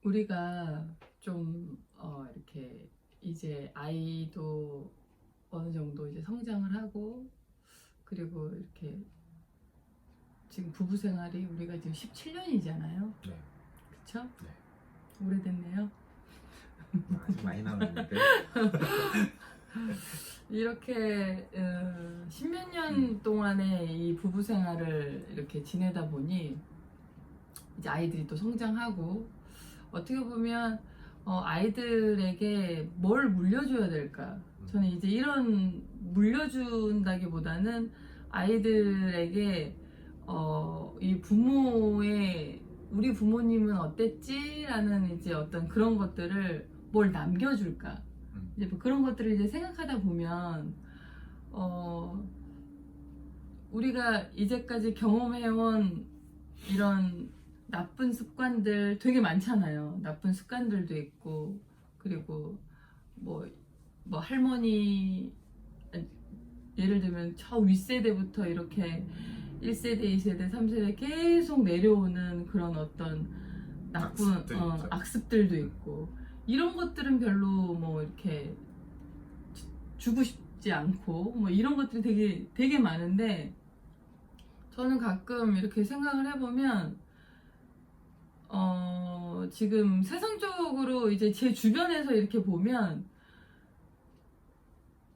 우리가 좀 이렇게 이제 아이도 어느 정도 이제 성장을 하고, 그리고 이렇게 지금 부부 생활이 우리가 지금 17년이잖아요. 네. 그쵸? 네. 오래됐네요. 아직 많이 남았는데. 이렇게 십몇 년 동안의 이 부부 생활을 이렇게 지내다 보니 이제 아이들이 또 성장하고, 어떻게 보면 아이들에게 뭘 물려줘야 될까? 저는 이제 이런 물려준다기보다는 아이들에게 이 부모의 우리 부모님은 어땠지? 라는 이제 어떤 그런 것들을 뭘 남겨줄까? 이제 뭐 그런 것들을 이제 생각하다 보면 우리가 이제까지 경험해온 이런 나쁜 습관들 되게 많잖아요. 나쁜 습관들도 있고, 그리고 뭐 할머니, 예를 들면 저 윗세대부터 이렇게 1세대, 2세대, 3세대 계속 내려오는 그런 어떤 나쁜 악습들도 있고, 이런 것들은 별로 뭐 이렇게 주고 싶지 않고, 뭐 이런 것들이 되게 많은데, 저는 가끔 이렇게 생각을 해보면 지금 세상적으로 이제 제 주변에서 이렇게 보면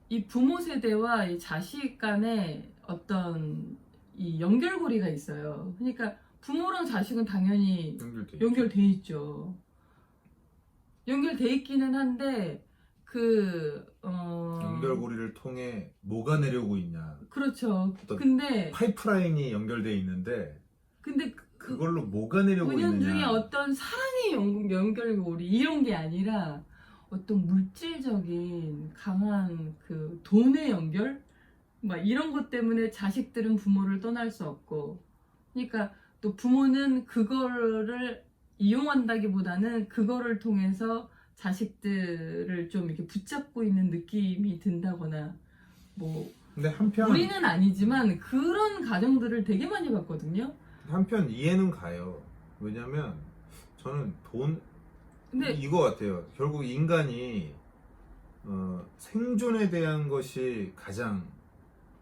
이 부모 세대와 이 자식 간에 어떤 이 연결고리가 있어요. 그러니까 부모랑 자식은 당연히 연결돼 있죠. 연결돼 있기는 한데 연결고리를 통해 뭐가 내려오고 있냐. 그렇죠. 근데 파이프라인이 연결돼 있는데, 근데 그걸로 뭐가 내려오고 있느냐. 은연중에 어떤 사랑의 연결고리 이런 게 아니라 어떤 물질적인 강한 그 돈의 연결? 막 이런 것 때문에 자식들은 부모를 떠날 수 없고, 그러니까 또 부모는 그거를 이용한다기보다는 그거를 통해서 자식들을 좀 이렇게 붙잡고 있는 느낌이 든다거나, 뭐 근데 한편 우리는 아니지만 그런 가정들을 되게 많이 봤거든요. 한편 이해는 가요. 왜냐면 저는 근데 이거 같아요. 결국 인간이 생존에 대한 것이 가장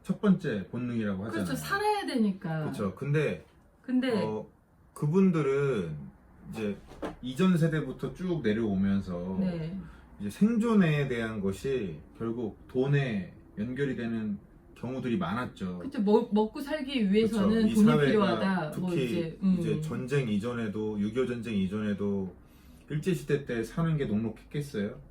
첫 번째 본능이라고 하잖아요. 그렇죠. 살아야 되니까. 그렇죠. 근데 근데 그분들은 이제 이전 세대부터 쭉 내려오면서 네. 이제 생존에 대한 것이 결국 돈에 연결이 되는 경우들이 많았죠. 그렇죠. 먹고 살기 위해서는 그쵸. 돈이 필요하다. 특히 뭐 이제 전쟁 이전에도 6.25 전쟁 이전에도 일제시대 때 사는 게 녹록했겠어요?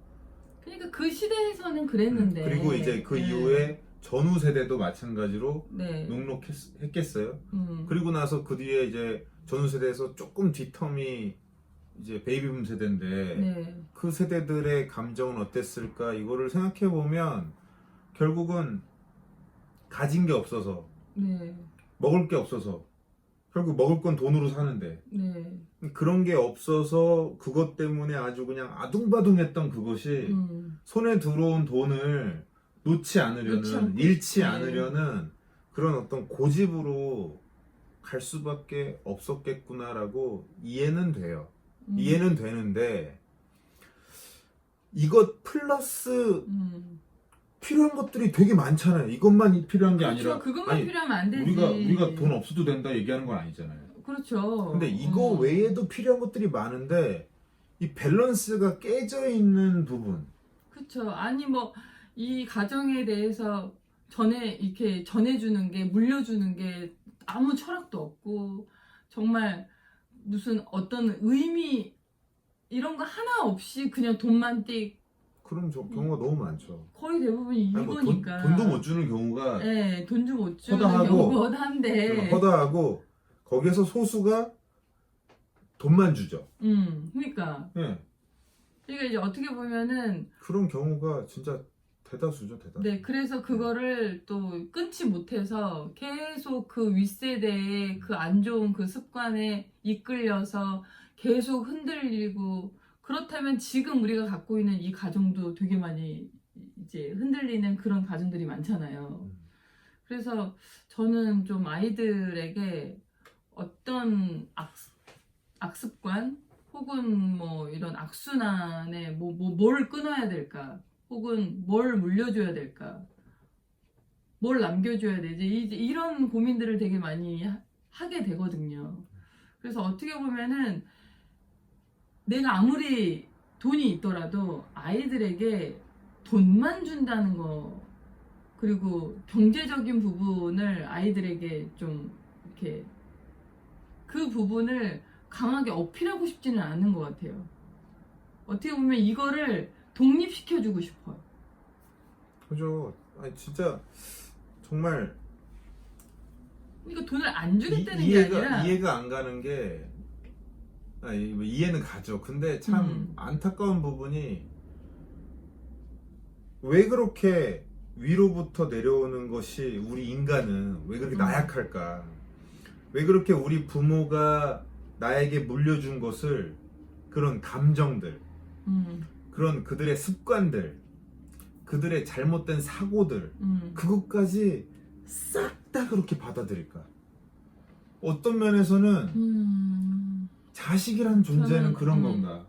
그러니까 그 시대에서는 그랬는데. 그리고 이제 그 이후에 전후 세대도 마찬가지로 네. 녹록했겠어요? 그리고 나서 그 뒤에 이제 전후 세대에서 조금 뒤텀이 이제 베이비붐 세대인데, 네. 그 세대들의 감정은 어땠을까? 이거를 생각해 보면 결국은 가진 게 없어서, 네. 먹을 게 없어서, 결국 먹을 건 돈으로 사는데, 네. 그런 게 없어서 그것 때문에 아주 그냥 아둥바둥했던 그것이 손에 들어온 돈을 놓지 않으려는, 잃지 네. 않으려는 그런 어떤 고집으로 갈 수밖에 없었겠구나라고 이해는 돼요. 이해는 되는데, 이것 플러스 필요한 것들이 되게 많잖아요. 이것만 필요한 게 그렇죠. 아니라, 그것만 필요하면 안 되지. 우리가 돈 없어도 된다 얘기하는 건 아니잖아요. 그렇죠. 근데 이거 외에도 필요한 것들이 많은데 이 밸런스가 깨져 있는 부분. 그렇죠. 아니 뭐 이 가정에 대해서 이렇게 전해주는 게, 물려주는 게 아무 철학도 없고, 정말 무슨 어떤 의미 이런 거 하나 없이 그냥 돈만 띡. 그런 경우가 너무 많죠. 거의 대부분이 아니, 뭐 이거니까. 돈도 못 주는 경우가, 네, 돈 좀 못 주는 허다하고, 경우가 허다한데. 허다하고 거기에서 소수가 돈만 주죠. 그러니까. 네. 그러니까 이제 어떻게 보면은 그런 경우가 진짜 대다수죠, 대다수. 네, 그래서 그거를 또 끊지 못해서 계속 그 윗세대의 그 안 좋은 그 습관에 이끌려서 계속 흔들리고, 그렇다면 지금 우리가 갖고 있는 이 가정도 되게 많이 이제 흔들리는 그런 가정들이 많잖아요. 그래서 저는 좀 아이들에게 어떤 악습관, 혹은 뭐 이런 악순환에 뭘 끊어야 될까, 혹은 뭘 물려줘야 될까, 뭘 남겨줘야 되지, 이제 이런 고민들을 되게 많이 하게 되거든요. 그래서 어떻게 보면은 내가 아무리 돈이 있더라도 아이들에게 돈만 준다는 거, 그리고 경제적인 부분을 아이들에게 좀 이렇게 그 부분을 강하게 어필하고 싶지는 않은 것 같아요. 어떻게 보면 이거를 독립시켜주고 싶어요. 그죠? 아니 진짜 정말 그러니까 돈을 안 주겠다는 게 아니라 이해가 안 가는 게 뭐 이해는 가죠. 근데 참 안타까운 부분이 왜 그렇게 위로부터 내려오는 것이 우리 인간은 왜 그렇게 나약할까? 왜 그렇게 우리 부모가 나에게 물려준 것을 그런 감정들, 그런 그들의 습관들, 그들의 잘못된 사고들, 그것까지 싹 다 그렇게 받아들일까? 어떤 면에서는 자식이란 존재는 그런 건가?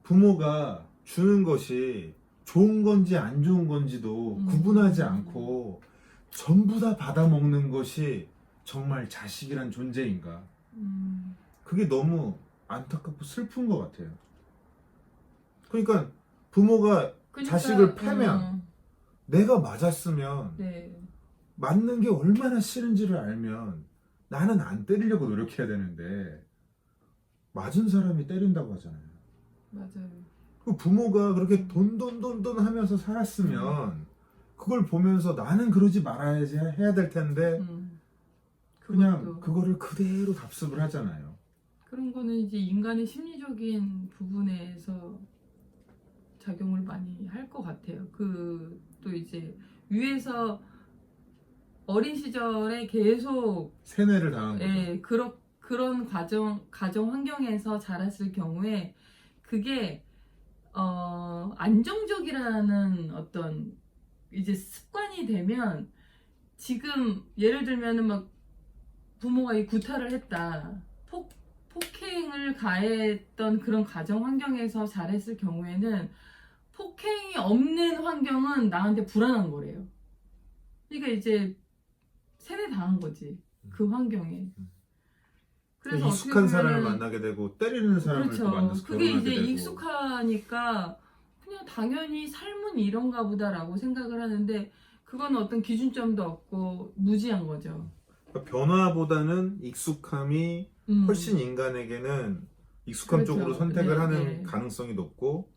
부모가 주는 것이 좋은 건지 안 좋은 건지도 구분하지 않고 전부 다 받아먹는 것이 정말 자식이란 존재인가? 그게 너무 안타깝고 슬픈 것 같아요. 그러니까 부모가 자식을 패면 내가 맞았으면 네. 맞는 게 얼마나 싫은지를 알면 나는 안 때리려고 노력해야 되는데 맞은 사람이 때린다고 하잖아요. 맞아요. 그 부모가 그렇게 돈 하면서 살았으면 그걸 보면서 나는 그러지 말아야지 해야 될 텐데 그냥 그거를 그대로 답습을 하잖아요. 그런 거는 이제 인간의 심리적인 부분에서 작용을 많이 할 것 같아요. 그 또 이제 위에서 어린 시절에 계속 세뇌를 당한 거죠. 예, 그런 가정 환경에서 자랐을 경우에 그게 안정적이라는 어떤 이제 습관이 되면, 지금 예를 들면은 막 부모가 이 구타를 했다, 폭행을 가했던 그런 가정 환경에서 자랐을 경우에는 폭행이 없는 환경은 나한테 불안한 거래요. 그러니까 이제 세뇌 당한 거지, 그 환경에. 그래서 익숙한 어떻게 사람을 보면은 만나게 되고 때리는 사람을 또 그렇죠. 만나서 그게 결혼하게 이제 되고. 익숙하니까 그냥 당연히 삶은 이런가 보다라고 생각을 하는데, 그건 어떤 기준점도 없고 무지한 거죠. 그러니까 변화보다는 익숙함이 훨씬 인간에게는 익숙함 그렇죠. 쪽으로 선택을 네, 하는 네. 가능성이 높고,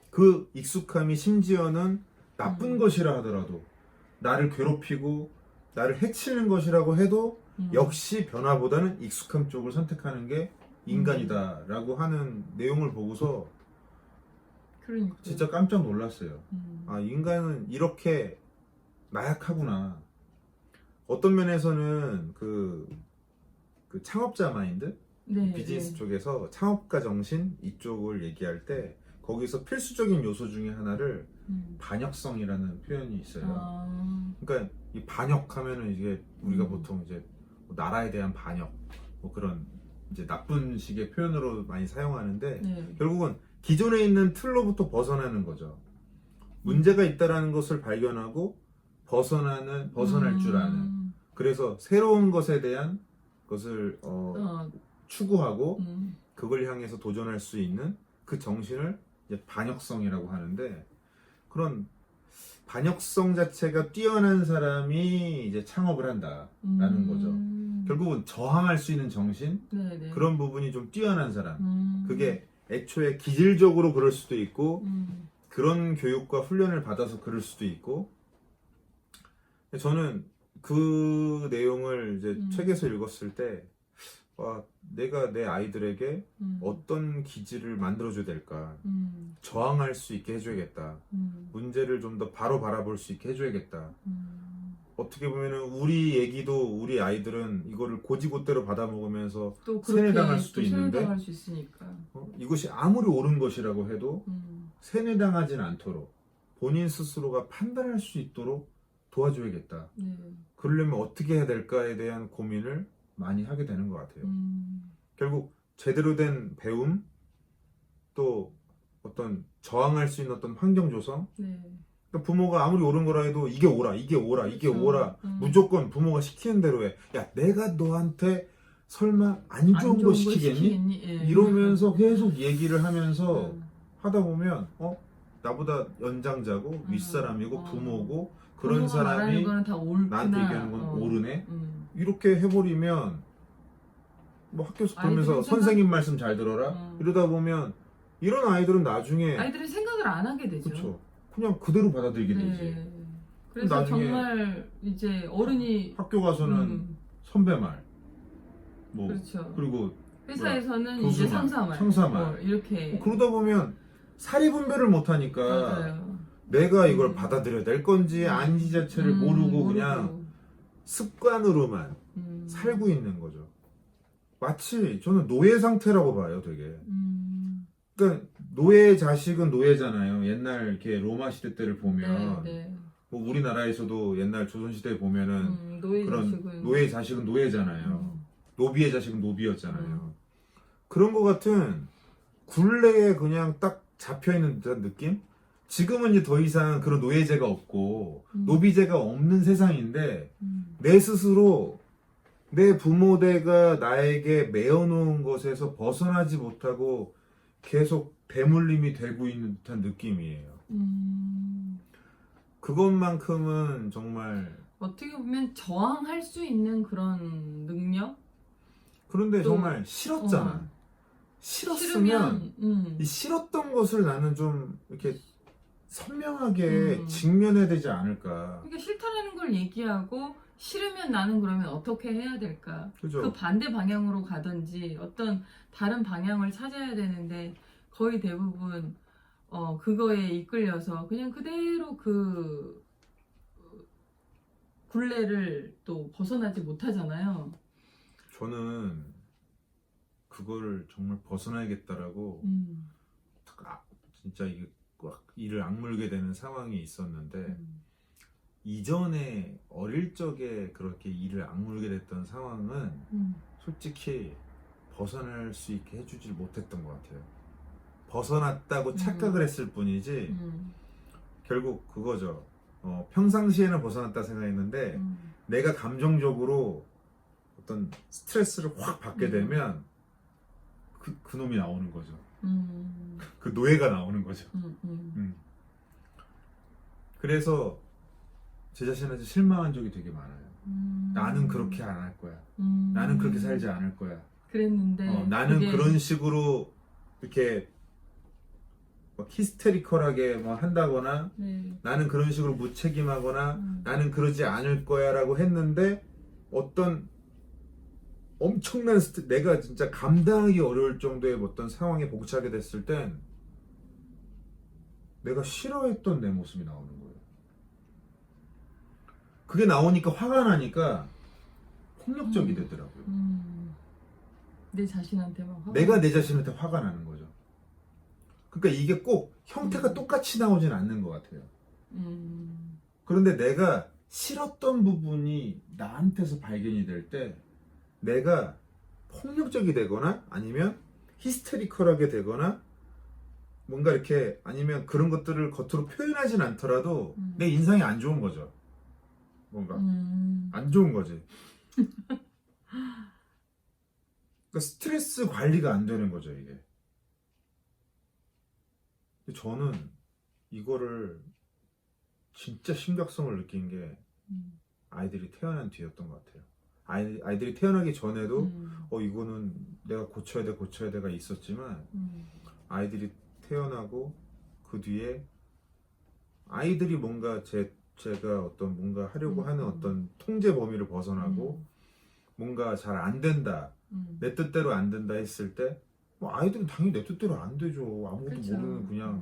그 익숙함이 심지어는 나쁜 것이라 하더라도 나를 괴롭히고 나를 해치는 것이라고 해도 역시 변화보다는 익숙함 쪽을 선택하는 게 인간이다라고 하는 내용을 보고서 그러니까. 진짜 깜짝 놀랐어요. 아, 인간은 이렇게 나약하구나. 어떤 면에서는 그 창업자 마인드, 네, 비즈니스 네. 쪽에서 창업가 정신 이쪽을 얘기할 때 거기서 필수적인 요소 중에 하나를 반역성이라는 표현이 있어요. 그러니까 이 반역하면은 이게 우리가 보통 이제 뭐 나라에 대한 반역, 뭐 그런 이제 나쁜 식의 표현으로 많이 사용하는데, 네. 결국은 기존에 있는 틀로부터 벗어나는 거죠. 문제가 있다라는 것을 발견하고 벗어날 줄 아는. 그래서 새로운 것에 대한 것을 추구하고 그걸 향해서 도전할 수 있는 그 정신을 이제 반역성이라고 하는데, 그런 반역성 자체가 뛰어난 사람이 이제 창업을 한다라는 거죠. 결국은 저항할 수 있는 정신, 네네. 그런 부분이 좀 뛰어난 사람. 그게 애초에 기질적으로 그럴 수도 있고 그런 교육과 훈련을 받아서 그럴 수도 있고. 저는 그 내용을 이제 책에서 읽었을 때, 와, 내가 내 아이들에게 어떤 기질을 만들어줘야 될까? 저항할 수 있게 해줘야겠다. 문제를 좀 더 바로 바라볼 수 있게 해줘야겠다. 어떻게 보면은 우리 애기도, 우리 아이들은 이거를 고지고대로 받아먹으면서 또 세뇌당할 수도 있는데, 세뇌당할 수 있으니까. 이것이 아무리 옳은 것이라고 해도 세뇌당하진 않도록 본인 스스로가 판단할 수 있도록 도와줘야겠다. 네. 그러려면 어떻게 해야 될까에 대한 고민을 많이 하게 되는 것 같아요. 결국 제대로 된 배움, 또 어떤 저항할 수 있는 어떤 환경 조성. 네. 그러니까 부모가 아무리 옳은 거라 해도 이게 옳아, 이게 옳아, 이게 그렇죠. 옳아. 무조건 부모가 시키는 대로 해. 야, 내가 너한테 설마 안 좋은 거 시키겠니? 예. 이러면서 계속 얘기를 하면서 음. 하다 보면 나보다 연장자고 윗사람이고 부모고 그런 부모가 말하는 사람이 거는 다 옳구나. 나한테 얘기하는 건 옳으네. 이렇게 해버리면 뭐 학교에서 그러면서 아이들이 선생님 말씀 잘 들어라. 이러다 보면 이런 아이들은 나중에 아이들이 생각을 안 하게 되죠. 그쵸. 그냥 그대로 받아들이게 되지. 네. 그래서 나중에 정말 이제 어른이 학교 가서는 선배 말, 뭐 그렇죠. 그리고 회사에서는 교수 이제 말, 상사 상사 말, 말. 이렇게 그러다 보면 사리 분별을 못 하니까 맞아요. 내가 이걸 받아들여야 될 건지 아닌지 자체를 모르고 그냥 습관으로만 살고 있는 거죠. 마치 저는 노예 상태라고 봐요, 되게. 그러니까 노예 자식은 노예잖아요. 옛날 이렇게 로마 시대 때를 보면 네. 뭐 우리나라에서도 옛날 조선 시대에 보면은 노예 그런 자식은 노예 자식은 노예잖아요. 노비의 자식은 노비였잖아요. 그런 거 같은 굴레에 그냥 딱 잡혀 있는 듯한 느낌? 지금은 이제 더 이상 그런 노예제가 없고 노비제가 없는 세상인데 내 스스로 내 부모대가 나에게 메어놓은 것에서 벗어나지 못하고 계속 대물림이 되고 있는 듯한 느낌이에요. 그것만큼은 정말 어떻게 보면 저항할 수 있는 그런 능력? 그런데 또, 정말 싫었잖아. 싫었으면 이 싫었던 것을 나는 좀 이렇게 선명하게 직면해야 되지 않을까. 그러니까 싫다라는 걸 얘기하고 싫으면 나는 그러면 어떻게 해야 될까? 그죠? 그 반대 방향으로 가든지 어떤 다른 방향을 찾아야 되는데 거의 대부분 그거에 이끌려서 그냥 그대로 그 굴레를 또 벗어나지 못하잖아요. 저는 그거를 정말 벗어나야겠다라고 진짜 이게 막 이를 악물게 되는 상황이 있었는데 이전에 어릴 적에 그렇게 이를 악물게 됐던 상황은 솔직히 벗어날 수 있게 해주질 못했던 것 같아요. 벗어났다고 착각을 했을 뿐이지 결국 그거죠. 평상시에는 벗어났다 생각했는데 내가 감정적으로 어떤 스트레스를 확 받게 되면 그 놈이 나오는 거죠. 그 노예가 나오는 거죠. 그래서 제 자신한테 실망한 적이 되게 많아요. 나는 그렇게 안 할 거야. 나는 그렇게 살지 않을 거야. 그랬는데 나는 그게... 그런 식으로 이렇게 막 히스테리컬하게 뭐 한다거나 나는 그런 식으로 무책임하거나 나는 그러지 않을 거야 라고 했는데 어떤 엄청난 내가 진짜 감당하기 어려울 정도의 어떤 상황에 봉착하게 됐을 땐 내가 싫어했던 내 모습이 나오는 거예요. 그게 나오니까 화가 나니까 폭력적이 되더라고요. 내 자신한테만 화가 내가 내 자신한테 화가 나는 거죠. 그러니까 이게 꼭 형태가 똑같이 나오진 않는 것 같아요. 그런데 내가 싫었던 부분이 나한테서 발견이 될 때 내가 폭력적이 되거나 아니면 히스테리컬하게 되거나 뭔가 이렇게 아니면 그런 것들을 겉으로 표현하진 않더라도 내 인상이 안 좋은 거죠. 뭔가 안 좋은 거지. 그러니까 스트레스 관리가 안 되는 거죠, 이게. 근데 저는 이거를 진짜 심각성을 느낀 게 아이들이 태어난 뒤였던 것 같아요. 아이들이 태어나기 전에도 이거는 내가 고쳐야 돼가 있었지만 아이들이 태어나고 그 뒤에 아이들이 뭔가 제가 어떤 뭔가 하려고 하는 어떤 통제 범위를 벗어나고 뭔가 잘 안 된다 내 뜻대로 안 된다 했을 때 뭐 아이들은 당연히 내 뜻대로 안 되죠. 아무것도 그쵸. 모르는 그냥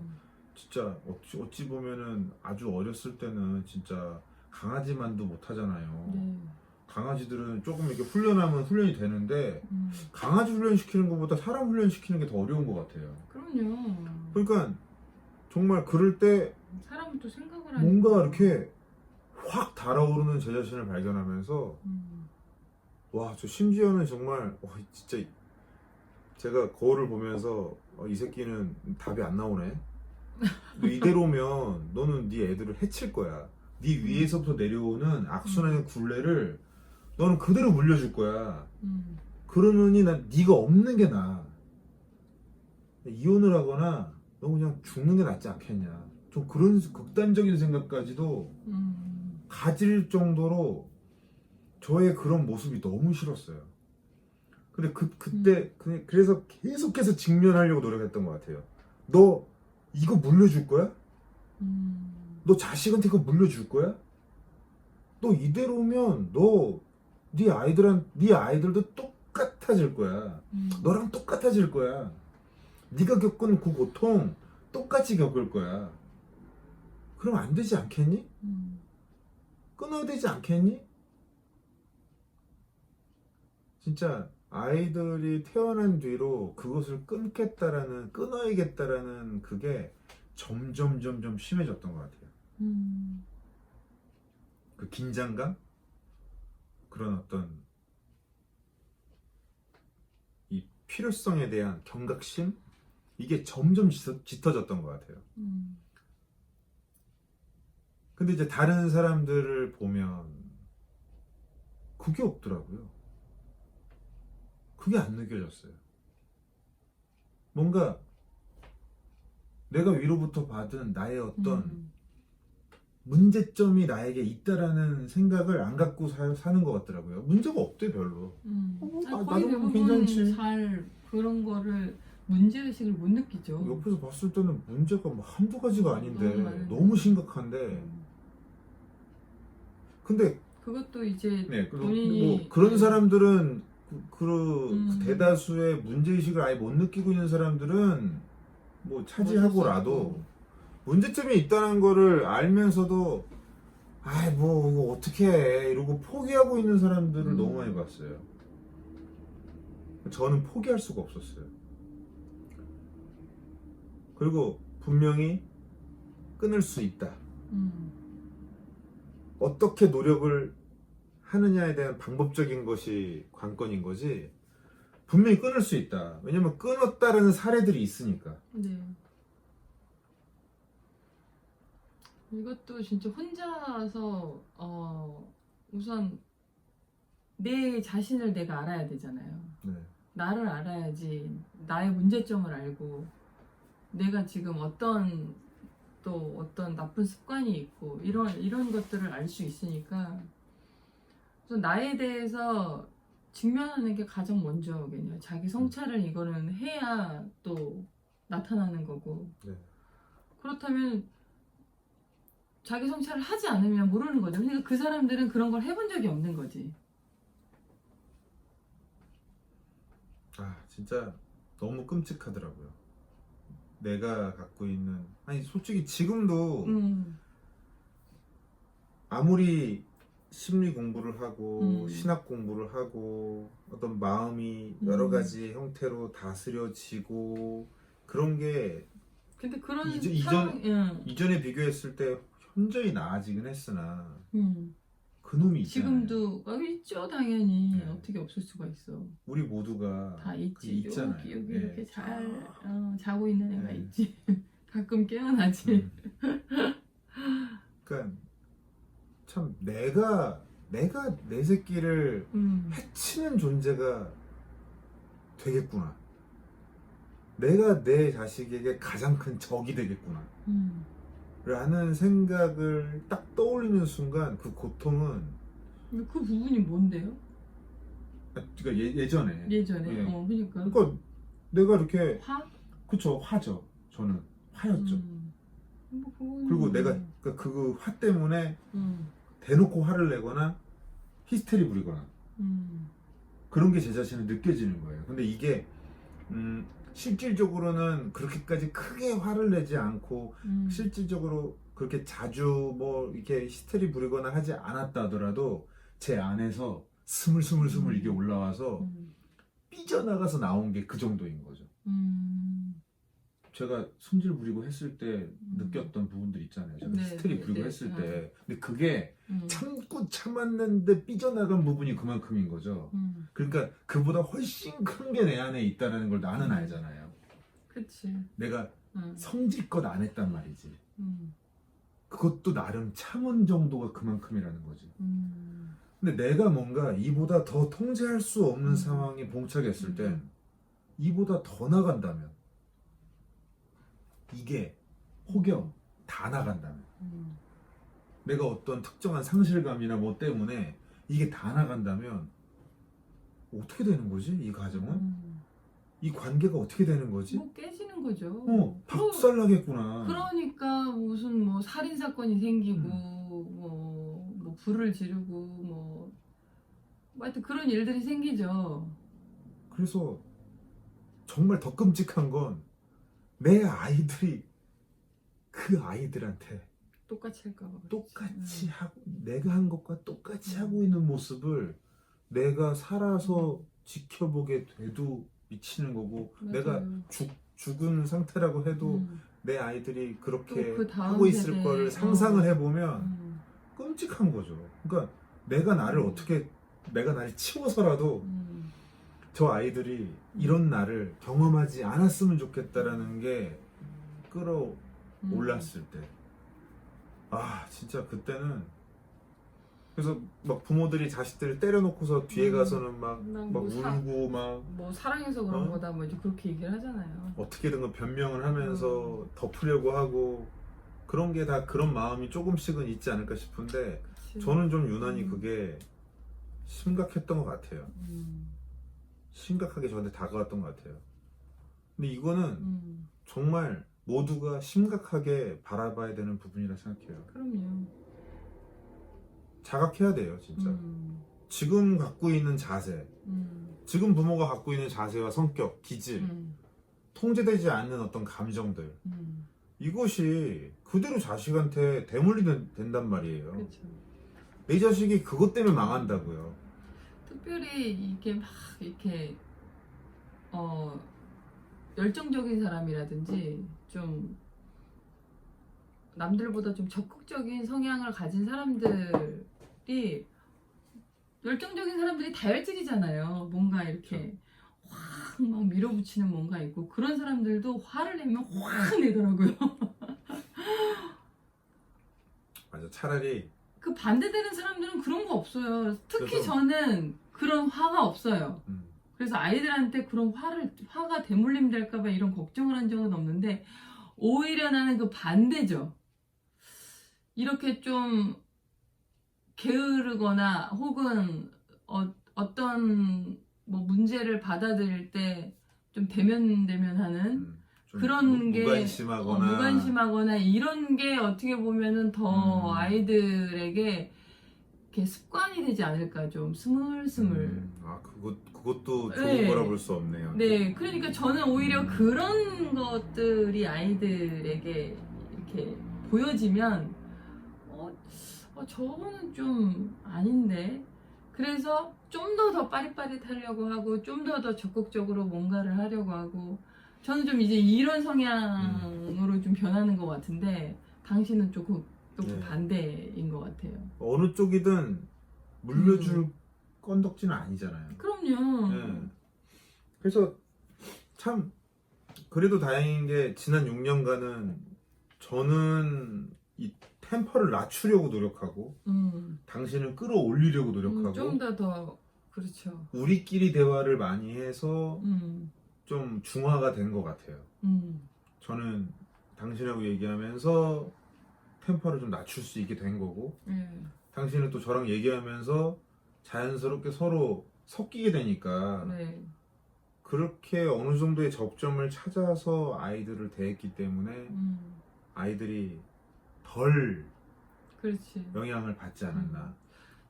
진짜 어찌 보면은 아주 어렸을 때는 진짜 강아지만도 못 하잖아요. 강아지들은 조금 이렇게 훈련하면 훈련이 되는데 강아지 훈련시키는 것보다 사람 훈련시키는 게 더 어려운 것 같아요. 그럼요. 그러니까 정말 그럴 때 사람은 또 생각을 하니까 뭔가 이렇게 확 달아오르는 제 자신을 발견하면서 와, 저 심지어는 정말 진짜 제가 거울을 보면서 이 새끼는 답이 안 나오네. 너 이대로면 너는 네 애들을 해칠 거야. 네 위에서부터 내려오는 악순환의 굴레를 너는 그대로 물려줄 거야. 그러느니 난 네가 없는 게 나아. 이혼을 하거나 너 그냥 죽는 게 낫지 않겠냐. 좀 그런 극단적인 생각까지도 가질 정도로 저의 그런 모습이 너무 싫었어요. 근데 그때 그래서 계속해서 직면하려고 노력했던 것 같아요. 너 이거 물려줄 거야? 너 자식한테 그거 물려줄 거야? 너 이대로면 네 아이들도 똑같아질 거야. 너랑 똑같아질 거야. 네가 겪은 그 고통 똑같이 겪을 거야. 그럼 안 되지 않겠니? 끊어야 되지 않겠니? 진짜 아이들이 태어난 뒤로 그것을 끊어야겠다라는 그게 점점 심해졌던 것 같아요. 그 긴장감? 그런 어떤 이 필요성에 대한 경각심? 이게 점점 짙어졌던 것 같아요. 근데 이제 다른 사람들을 보면 그게 없더라고요. 그게 안 느껴졌어요. 뭔가 내가 위로부터 받은 나의 어떤 문제점이 나에게 있다라는 생각을 안 갖고 사는 것 같더라고요. 문제가 없대 별로. 거의 나도 대부분 괜찮지. 잘 그런 거를 문제의식을 못 느끼죠. 옆에서 봤을 때는 문제가 뭐 한두 가지가 아닌데 너무 많은데. 너무 심각한데. 근데 그것도 이제 네, 본인이 뭐 그런 사람들은 그 대다수의 문제의식을 아예 못 느끼고 있는 사람들은 뭐 차지하고라도 문제점이 있다는 거를 알면서도 아이 뭐 이거 어떻게 해 이러고 포기하고 있는 사람들을 너무 많이 봤어요. 저는 포기할 수가 없었어요. 그리고 분명히 끊을 수 있다. 어떻게 노력을 하느냐에 대한 방법적인 것이 관건인 거지 분명히 끊을 수 있다. 왜냐면 끊었다라는 사례들이 있으니까. 네. 이것도 진짜 혼자서 우선 내 자신을 내가 알아야 되잖아요. 네. 나를 알아야지 나의 문제점을 알고 내가 지금 어떤 나쁜 습관이 있고 이런 것들을 알 수 있으니까 그래서 나에 대해서 직면하는 게 가장 먼저겠네요. 자기 성찰을 이거는 해야 또 나타나는 거고. 네. 그렇다면 자기 성찰을 하지 않으면 모르는 거죠. 그러니까 그 사람들은 그런 걸 해본 적이 없는 거지. 진짜 너무 끔찍하더라고요. 내가 갖고 있는 솔직히 지금도 아무리 심리 공부를 하고 신학 공부를 하고 어떤 마음이 여러 가지 형태로 다스려지고 그런 게 근데 그런 이전에 비교했을 때 현저히 나아지긴 했으나 그놈이 있잖아요. 지금도 있죠 당연히. 네. 어떻게 없을 수가 있어. 우리 모두가 다 있지. 있잖아요. 여기 네. 이렇게 잘 자고 있는 애가 네. 있지. 가끔 깨어나지. 그러니까 참 내가 내 새끼를 해치는 존재가 되겠구나. 내가 내 자식에게 가장 큰 적이 되겠구나. 라는 생각을 딱 떠올리는 순간 그 고통은 그 부분이 뭔데요? 그러니까 예전에 예전에? 예. 그러니까 그러니까 내가 이렇게 화? 그쵸 화죠. 저는 화였죠. 그리고 내가 그 화 때문에 대놓고 화를 내거나 히스테리 부리거나 그런 게 제 자신에 느껴지는 거예요. 근데 이게 실질적으로는 그렇게까지 크게 화를 내지 않고 실질적으로 그렇게 자주 뭐 이렇게 히스테리 부리거나 하지 않았다 하더라도 제 안에서 스물스물 이게 올라와서 삐져나가서 나온 게 그 정도인 거죠. 제가 성질 부리고 했을 때 느꼈던 부분들 있잖아요. 제가 네, 히스테리 네, 부리고 네. 했을 때. 근데 그게 음. 참고 참았는데 삐져나간 부분이 그만큼인 거죠. 그러니까 그보다 훨씬 큰 게 내 안에 있다는 걸 나는 알잖아요. 그치. 내가 음. 성질껏 안 했단 말이지. 음. 그것도 나름 참은 정도가 그만큼이라는 거지. 음. 근데 내가 뭔가 이보다 더 통제할 수 없는 음. 상황에 봉착했을 땐 이보다 더 나간다면, 이게 혹여 다 나간다면, 내가 어떤 특정한 상실감이나 뭐 때문에 이게 다 나간다면 어떻게 되는 거지? 이 가정은? 이 관계가 어떻게 되는 거지? 뭐 깨지는 거죠. 박살나겠구나. 그러니까 무슨 뭐 살인 사건이 생기고 뭐 불을 지르고 뭐 하여튼 그런 일들이 생기죠. 그래서 정말 더 끔찍한 건 내 아이들이 그 아이들한테 똑같이 할까봐. 그렇지. 똑같이 하고, 내가 한 것과 똑같이 하고 있는 모습을 내가 살아서 지켜보게 돼도 미치는 거고, 맞아요. 내가 죽은 상태라고 해도 내 아이들이 그렇게 그 다음 하고 있을 세대, 거를 상상을 해보면 끔찍한 거죠. 그러니까 내가 나를 내가 나를 치워서라도 저 아이들이 이런 나를 경험하지 않았으면 좋겠다라는 게 끌어올랐을 때, 아 진짜 그때는, 그래서 막 부모들이 자식들을 때려놓고서 뒤에 가서는 막 뭐 울고 막 뭐 사랑해서 그런 거다 뭐 이제 그렇게 얘기를 하잖아요. 어떻게든 그 변명을 하면서 덮으려고 하고, 그런 게 다 그런 마음이 조금씩은 있지 않을까 싶은데, 그치. 저는 좀 유난히 그게 심각했던 것 같아요. 심각하게 저한테 다가왔던 것 같아요. 근데 이거는 정말 모두가 심각하게 바라봐야 되는 부분이라 생각해요. 그럼요. 자각해야 돼요, 진짜. 지금 갖고 있는 자세, 지금 부모가 갖고 있는 자세와 성격, 기질, 통제되지 않는 어떤 감정들, 이것이 그대로 자식한테 대물리 된단 말이에요. 그렇죠. 내 자식이 그것 때문에 망한다고요. 특별히 이게 막 이렇게 열정적인 사람이라든지 좀 남들보다 좀 적극적인 성향을 가진 사람들이, 열정적인 사람들이 다혈질이잖아요. 뭔가 이렇게 확 막 밀어붙이는 뭔가 있고, 그런 사람들도 화를 내면 확 내더라고요. 맞아, 차라리 그 반대되는 사람들은 그런 거 없어요. 특히 그래서- 저는 그런 화가 없어요. 그래서 아이들한테 그런 화가 대물림 될까봐 이런 걱정을 한 적은 없는데, 오히려 나는 그 반대죠. 이렇게 좀 게으르거나 혹은 어떤 뭐 문제를 받아들일 때 좀 대면대면하는 좀 그런 게 무관심하거나 이런 게 어떻게 보면은 더 아이들에게 이렇게 습관이 되지 않을까, 좀 스물스물. 그것도 좋은 네. 거라 볼 수 없네요. 네, 그러니까 저는 오히려 그런 것들이 아이들에게 이렇게 보여지면 저거는 좀 아닌데, 그래서 좀 더 빠릿빠릿하려고 하고 좀 더 적극적으로 뭔가를 하려고 하고, 저는 좀 이제 이런 성향으로 좀 변하는 것 같은데, 당신은 조금 네. 반대인 것 같아요. 어느 쪽이든 물려줄 건덕지는 아니잖아요. 그럼요. 네. 그래서 참 그래도 다행인 게, 지난 6년간은 저는 이 템퍼를 낮추려고 노력하고, 당신을 끌어올리려고 노력하고, 좀 더 그렇죠. 우리끼리 대화를 많이 해서 좀 중화가 된 것 같아요. 저는 당신하고 얘기하면서 템퍼를 좀 낮출 수 있게 된 거고, 당신은 또 저랑 얘기하면서 자연스럽게 서로 섞이게 되니까, 네. 그렇게 어느 정도의 접점을 찾아서 아이들을 대했기 때문에 아이들이 덜 그렇지. 영향을 받지 않았나.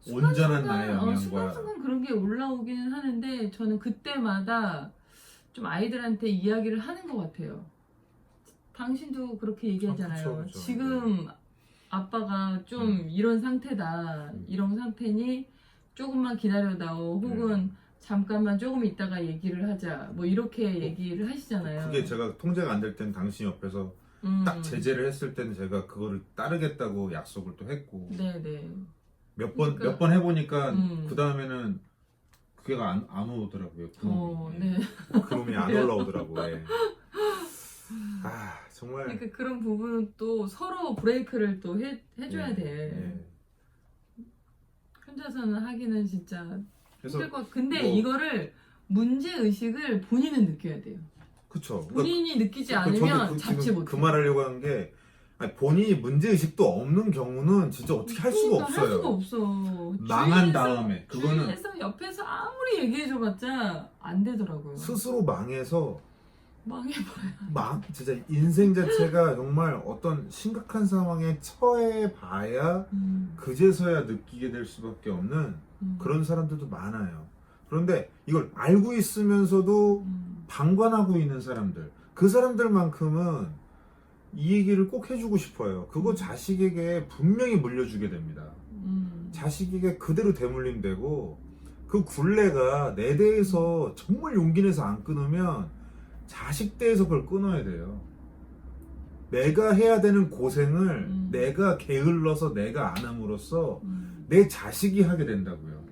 온전한 나의 영향과. 순간순간 그런 게 올라오기는 하는데, 저는 그때마다 좀 아이들한테 이야기를 하는 것 같아요. 당신도 그렇게 얘기하잖아요. 그쵸. 지금 아빠가 좀 이런 상태다. 이런 상태니 조금만 기다려다오. 혹은 잠깐만 조금 있다가 얘기를 하자 뭐 이렇게 얘기를 하시잖아요. 그게 제가 통제가 안 될 땐 당신 옆에서 딱 제재를 했을 때는 제가 그거를 따르겠다고 약속을 또 했고 네네. 몇 번 그러니까, 해보니까 그 다음에는 그게 안 오더라고요. 네. 그놈이 안 올라오더라고요. 예. 아 정말 그러니까 그런 부분은 또 서로 브레이크를 또 해줘야 예, 돼. 예. 혼자서는 하기는 진짜 그래서 힘들 것. 근데 뭐- 이거를 문제 의식을 본인은 느껴야 돼요. 그쵸. 본인이 느끼지 저도 않으면 잡지 지금 못해. 그 말 하려고 한 게 본인이 문제의식도 없는 경우는 진짜 어떻게 할 수가 그러니까 할 수가 없어요. 없어. 망한 다음에 그거는 주위에서 옆에서 아무리 얘기해줘봤자 안 되더라고요. 스스로 망해서 망해봐요. 진짜 인생 자체가 정말 어떤 심각한 상황에 처해 봐야 그제서야 느끼게 될 수밖에 없는 그런 사람들도 많아요. 그런데 이걸 알고 있으면서도 방관하고 있는 사람들, 그 사람들만큼은 이 얘기를 꼭 해주고 싶어요. 그거 자식에게 분명히 물려주게 됩니다. 자식에게 그대로 대물림되고 그 굴레가 내 대에서 정말 용기 내서 안 끊으면 자식 대에서 그걸 끊어야 돼요. 내가 해야 되는 고생을 내가 게을러서 내가 안 함으로써 내 자식이 하게 된다고요.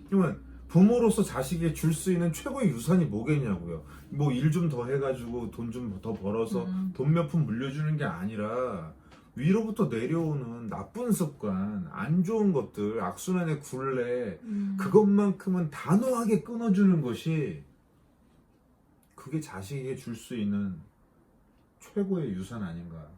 그러면 부모로서 자식에게 줄 수 있는 최고의 유산이 뭐겠냐고요. 뭐 일 좀 더 해가지고 돈 좀 더 벌어서 돈 몇 푼 물려주는 게 아니라 위로부터 내려오는 나쁜 습관, 안 좋은 것들, 악순환의 굴레 그것만큼은 단호하게 끊어주는 것이 그게 자식에게 줄 수 있는 최고의 유산 아닌가.